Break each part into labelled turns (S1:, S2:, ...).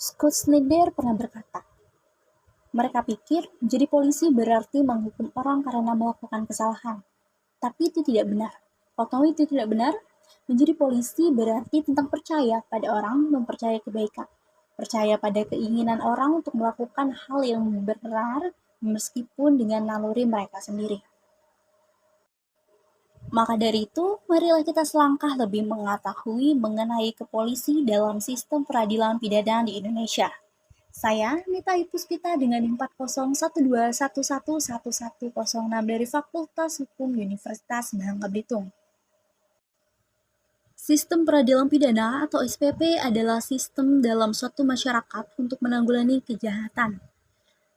S1: Scott Snyder pernah berkata, mereka pikir menjadi polisi berarti menghukum orang karena melakukan kesalahan. Tapi itu tidak benar. Kau tahu itu tidak benar? Menjadi polisi berarti tentang percaya pada orang, mempercayai kebaikan. Percaya pada keinginan orang untuk melakukan hal yang benar meskipun dengan naluri mereka sendiri. Maka dari itu, marilah kita selangkah lebih mengetahui mengenai kepolisi dalam sistem peradilan pidana di Indonesia. Saya Nita Ipuspita dengan 4012111106 dari Fakultas Hukum Universitas Bangka Belitung. Sistem peradilan pidana atau SPP adalah sistem dalam suatu masyarakat untuk menanggulangi kejahatan.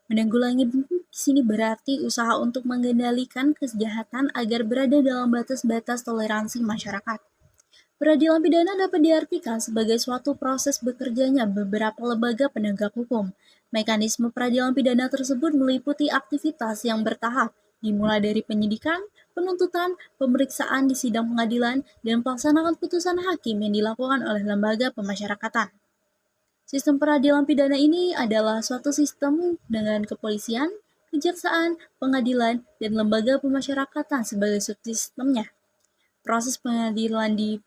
S1: Menanggulangi di sini berarti usaha untuk mengendalikan kejahatan agar berada dalam batas-batas toleransi masyarakat. Peradilan pidana dapat diartikan sebagai suatu proses bekerjanya beberapa lembaga penegak hukum. Mekanisme peradilan pidana tersebut meliputi aktivitas yang bertahap, dimulai dari penyidikan, penuntutan, pemeriksaan di sidang pengadilan, dan pelaksanaan putusan hakim yang dilakukan oleh lembaga pemasyarakatan. Sistem peradilan pidana ini adalah suatu sistem dengan kepolisian, kejaksaan, pengadilan, dan lembaga pemasyarakatan sebagai subsistemnya. Proses pengadilan di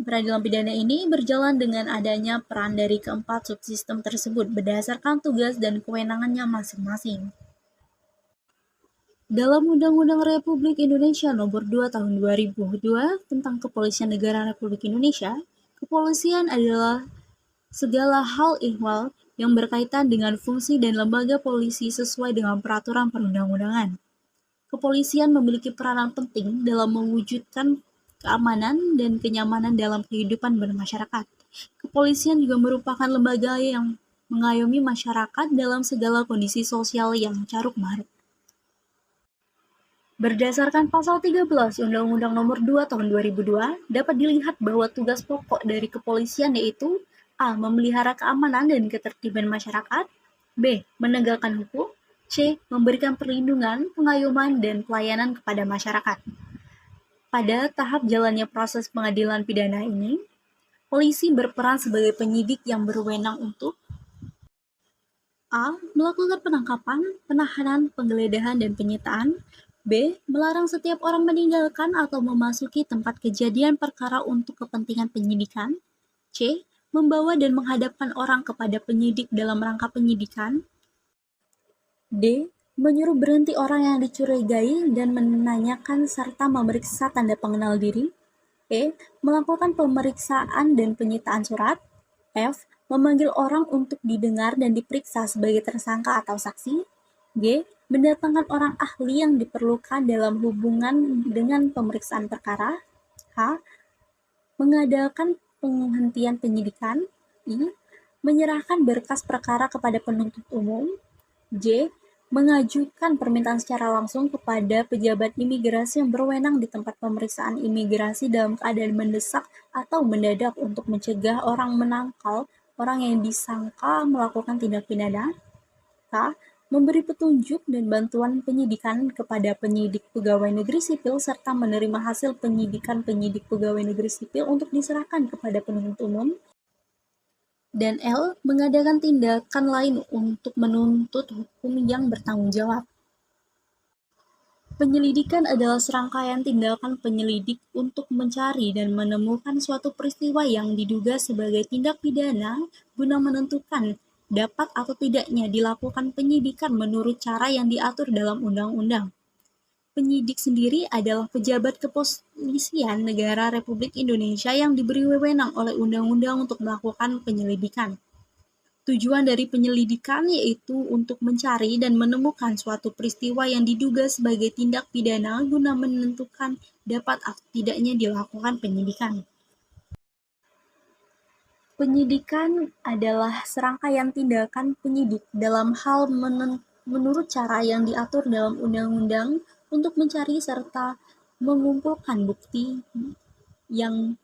S1: peradilan pidana ini berjalan dengan adanya peran dari keempat subsistem tersebut berdasarkan tugas dan kewenangannya masing-masing. Dalam Undang-Undang Republik Indonesia Nomor 2 Tahun 2002 tentang Kepolisian Negara Republik Indonesia, kepolisian adalah segala hal ihwal yang berkaitan dengan fungsi dan lembaga polisi sesuai dengan peraturan perundang-undangan. Kepolisian memiliki peranan penting dalam mewujudkan keamanan dan kenyamanan dalam kehidupan bermasyarakat. Kepolisian juga merupakan lembaga yang mengayomi masyarakat dalam segala kondisi sosial yang caruk marut. Berdasarkan pasal 13 Undang-Undang Nomor 2 Tahun 2002, dapat dilihat bahwa tugas pokok dari kepolisian yaitu A. Memelihara keamanan dan ketertiban masyarakat, B. Menegakkan hukum, C. Memberikan perlindungan, pengayoman, dan pelayanan kepada masyarakat. Pada tahap jalannya proses pengadilan pidana ini, polisi berperan sebagai penyidik yang berwenang untuk A. Melakukan penangkapan, penahanan, penggeledahan, dan penyitaan. B. Melarang setiap orang meninggalkan atau memasuki tempat kejadian perkara untuk kepentingan penyidikan. C. Membawa dan menghadapkan orang kepada penyidik dalam rangka penyidikan. D. Menyuruh berhenti orang yang dicurigai dan menanyakan serta memeriksa tanda pengenal diri. E. Melakukan pemeriksaan dan penyitaan surat. F. Memanggil orang untuk didengar dan diperiksa sebagai tersangka atau saksi. G. Mendatangkan orang ahli yang diperlukan dalam hubungan dengan pemeriksaan perkara. H. Mengadakan penghentian penyidikan. I. Menyerahkan berkas perkara kepada penuntut umum. J. Mengajukan permintaan secara langsung kepada pejabat imigrasi yang berwenang di tempat pemeriksaan imigrasi dalam keadaan mendesak atau mendadak untuk mencegah orang menangkal orang yang disangka melakukan tindak pidana. K. Memberi petunjuk dan bantuan penyidikan kepada penyidik pegawai negeri sipil serta menerima hasil penyidikan penyidik pegawai negeri sipil untuk diserahkan kepada penuntut umum. Dan L. Mengadakan tindakan lain untuk menuntut hukum yang bertanggung jawab. Penyelidikan adalah serangkaian tindakan penyelidik untuk mencari dan menemukan suatu peristiwa yang diduga sebagai tindak pidana guna menentukan dapat atau tidaknya dilakukan penyidikan menurut cara yang diatur dalam undang-undang. Penyidik sendiri adalah pejabat kepolisian negara Republik Indonesia yang diberi wewenang oleh undang-undang untuk melakukan penyelidikan. Tujuan dari penyelidikan yaitu untuk mencari dan menemukan suatu peristiwa yang diduga sebagai tindak pidana guna menentukan dapat atau tidaknya dilakukan penyidikan. Penyidikan adalah serangkaian tindakan penyidik dalam hal menurut cara yang diatur dalam undang-undang untuk mencari serta mengumpulkan bukti yang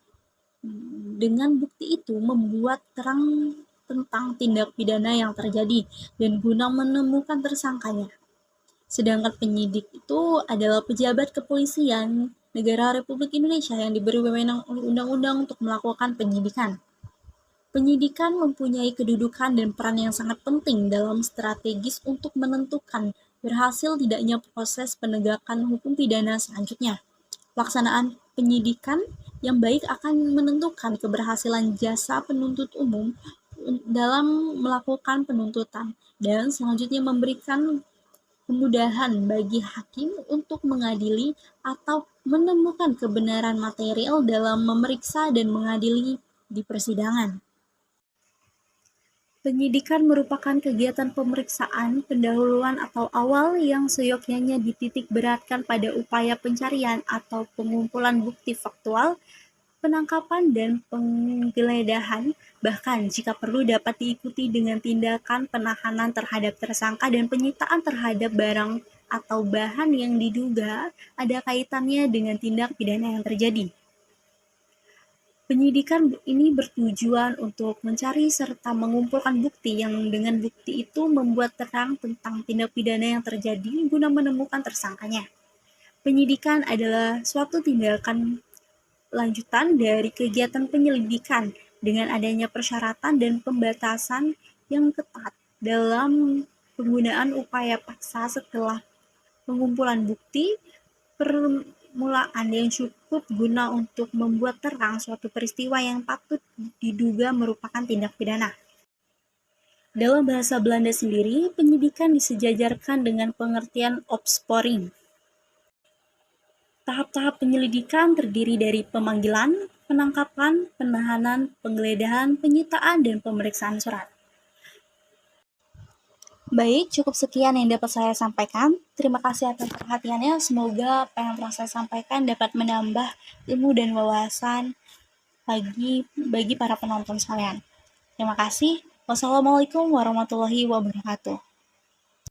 S1: dengan bukti itu membuat terang tentang tindak pidana yang terjadi dan guna menemukan tersangkanya. Sedangkan penyidik itu adalah pejabat kepolisian negara Republik Indonesia yang diberi wewenang oleh undang-undang untuk melakukan penyidikan. Penyidikan mempunyai kedudukan dan peran yang sangat penting dalam strategis untuk menentukan berhasil tidaknya proses penegakan hukum pidana selanjutnya. Pelaksanaan penyidikan yang baik akan menentukan keberhasilan jasa penuntut umum dalam melakukan penuntutan dan selanjutnya memberikan kemudahan bagi hakim untuk mengadili atau menemukan kebenaran material dalam memeriksa dan mengadili di persidangan. Penyidikan merupakan kegiatan pemeriksaan pendahuluan atau awal yang seyogyanya dititik beratkan pada upaya pencarian atau pengumpulan bukti faktual, penangkapan dan penggeledahan, bahkan jika perlu dapat diikuti dengan tindakan penahanan terhadap tersangka dan penyitaan terhadap barang atau bahan yang diduga ada kaitannya dengan tindak pidana yang terjadi. Penyidikan ini bertujuan untuk mencari serta mengumpulkan bukti yang dengan bukti itu membuat terang tentang tindak pidana yang terjadi guna menemukan tersangkanya. Penyidikan adalah suatu tindakan lanjutan dari kegiatan penyelidikan dengan adanya persyaratan dan pembatasan yang ketat dalam penggunaan upaya paksa setelah pengumpulan bukti permulaan yang cukup guna untuk membuat terang suatu peristiwa yang patut diduga merupakan tindak pidana. Dalam bahasa Belanda sendiri, penyidikan disejajarkan dengan pengertian opsporing. Tahap-tahap penyelidikan terdiri dari pemanggilan, penangkapan, penahanan, penggeledahan, penyitaan, dan pemeriksaan surat. Baik, cukup sekian yang dapat saya sampaikan. Terima kasih atas perhatiannya. Semoga apa yang telah saya sampaikan dapat menambah ilmu dan wawasan bagi para penonton sekalian. Terima kasih. Wassalamualaikum warahmatullahi wabarakatuh.